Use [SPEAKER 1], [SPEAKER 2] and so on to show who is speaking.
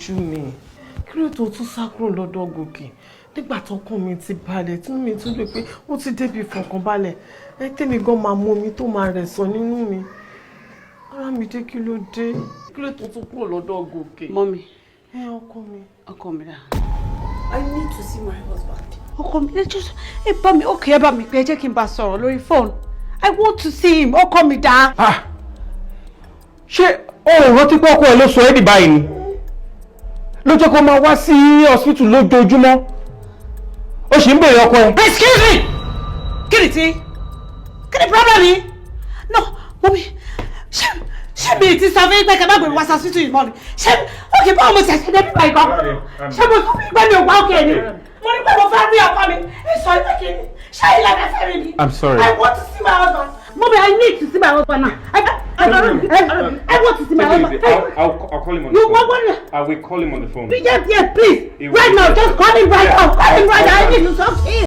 [SPEAKER 1] ojú mi. Kí ló tó tún sá kúrò lọ́dọ̀ Gòkè? Nígbà tọ́kàn mi ti balẹ̀, tí mi tún lè pé ó ti débi ìfọ̀kànbalẹ̀. Ẹ tèmi gan máa mú omi tó máa rẹ̀ sọ nínú mi. Ara mi dé kí ló dé? Kí ló tó tún kúrò lọ́dọ̀ Gòkè?
[SPEAKER 2] Mọ́mí.
[SPEAKER 1] Ọkọ mi.
[SPEAKER 2] Ọkọ mi dà.
[SPEAKER 3] I need to see my husband.
[SPEAKER 2] Ọkọ mi, ẹ bá mi, okay, ẹ bá mi pé ẹ jẹ́ kí n bá sọ̀rọ̀ lórí phone. I want to see him. Ọkọ mi dà.
[SPEAKER 4] Ṣé o rántí pé ọkọ ẹ ló sọ ẹ́ dì báyìí ni? Ló jẹ́ kó máa wá sí hospital lójoojúmọ́. Ó sì ń bèrè ọkọ ẹ.
[SPEAKER 2] Excuse me! Kí ni tí? Kí ni problem yìí? No, Mọ́mí, ṣé mi ti sọ fún yín pé kẹ́ bá gbèrú wá sí hospital yìí mọ́ ni? Ṣé okay báwo mo ṣe ṣe débi báyìí gan? Ṣé mo sọ fún yín pé mi ò gbá òkè ni? Mo ní pé mo fẹ́ rí ọkọ mi. Ẹ sọ ìpè kí ni? Ṣé ilẹ̀ ẹ fẹ́ mi ni?
[SPEAKER 4] I'm sorry.
[SPEAKER 2] I want to see my husband. Mommy, I need to see my husband now. I want to see my husband.
[SPEAKER 4] I'll call him on the phone. I will call him on the phone.
[SPEAKER 2] Yes, please. Right now, just call him right now. Call him right